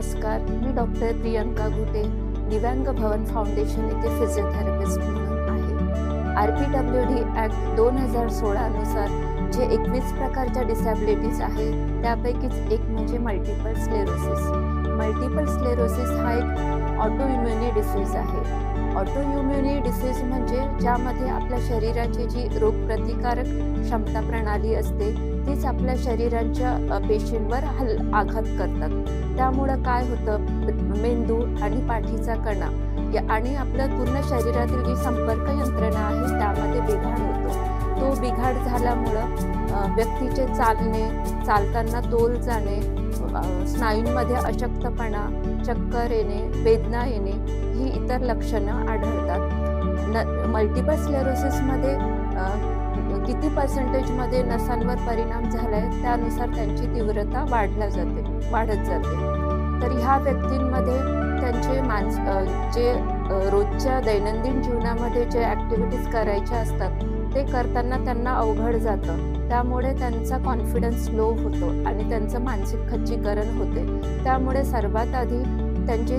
नमस्कार, मी डॉक्टर प्रियंका घुटे, दिव्यांग भवन फाउंडेशन येथे फिजिओथेरपिस्ट म्हणून आहे. RPWD ॲक्ट 2016 नुसार जे 21 प्रकारच्या डिसॅबिलिटीज आहेत त्यापैकीच एक म्हणजे मल्टिपल स्क्लेरोसिस. मल्टिपल स्क्लेरोसिस हा एक ऑटोइम्युनी डिसीज आहे. ऑटोइम्युनी डिसीज म्हणजे ज्यामध्ये आपल्या शरीराची जी रोगप्रतिकारक क्षमता प्रणाली असते तीच आपल्या शरीराच्या पेशींवर आघात करतात. त्यामुळं काय होतं, मेंदू आणि पाठीचा कणा आणि आपलं पूर्ण शरीरातील जी संपर्क यंत्रणा आहे त्यामध्ये बिघाड होतो. तो बिघाड झाल्यामुळं व्यक्तीचे चालताना तोल जाणे, स्नायूंमध्ये अशक्तपणा, चक्कर येणे, वेदना येणे ही इतर लक्षणं आढळतात. मल्टिपल स्क्लेरोसिसमध्ये किती पर्सेंटेजमध्ये नसांवर परिणाम झाला आहे त्यानुसार त्यांची तीव्रता वाढत जाते. तर ह्या व्यक्तींमध्ये त्यांचे जे रोजच्या दैनंदिन जीवनामध्ये जे ॲक्टिव्हिटीज करायच्या असतात ते करताना त्यांना अवघड जातं. त्यामुळे त्यांचा कॉन्फिडन्स लो होतो आणि त्यांचं मानसिक खच्चीकरण होते. त्यामुळे सर्वात आधी त्यांचे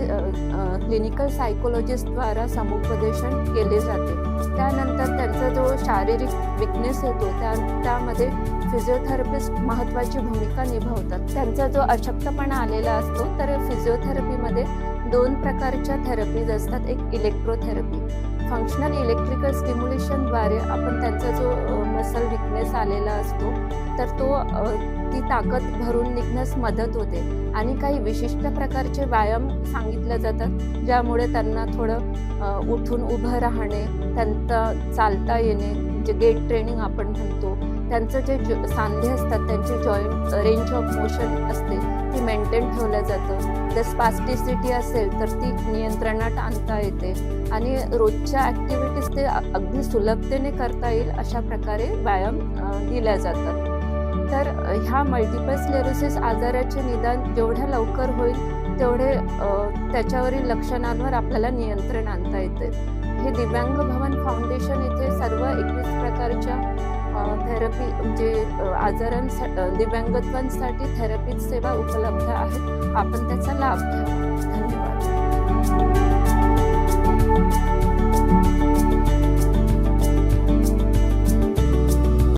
क्लिनिकल सायकोलॉजिस्टद्वारा समुपदेशन केले जाते. त्यानंतर त्यांचा जो शारीरिक विकनेस येतो त्यामध्ये फिजिओथेरपिस्ट महत्त्वाची भूमिका निभावतात. त्यांचा जो अशक्तपणा आलेला असतो तर फिजिओथेरपीमध्ये 2 प्रकारच्या थेरपीज असतात. एक इलेक्ट्रोथेरपी, फंक्शनल इलेक्ट्रिकल स्टिम्युलेशनद्वारे आपण त्यांचा जो मसल विकनेस आलेला असतो तर ती ताकद भरून निघण्यास मदत होते. आणि काही विशिष्ट प्रकारचे व्यायाम सांगितले जातात ज्यामुळे त्यांना थोडं उठून उभं राहणे, त्यांना चालता येणे, जे गेट ट्रेनिंग आपण म्हणतो, त्यांचं जे सांधे असतात त्यांचे जॉईंट रेंज ऑफ मोशन असते ती मेंटेन ठेवलं जातं. जर स्पास्टिसिटी असेल तर ती नियंत्रणात आणता येते आणि रोजच्या ॲक्टिव्हिटीज ते अगदी सुलभतेने करता येईल अशा प्रकारे व्यायाम दिल्या जातात. तर ह्या मल्टिपल स्क्लेरोसिस आजाराचे निदान जेवढ्या लवकर होईल तेवढे त्याच्यावरील लक्षणांवर आपल्याला नियंत्रण आणता येते. हे दिव्यांग भवन फाउंडेशन येथे सर्व 21 प्रकारच्या थेरपी म्हणजे दिव्यांगत्वांसाठी थेरपी सेवा उपलब्ध आहेत. आपण त्याचा लाभ घ्यावा. धन्यवाद.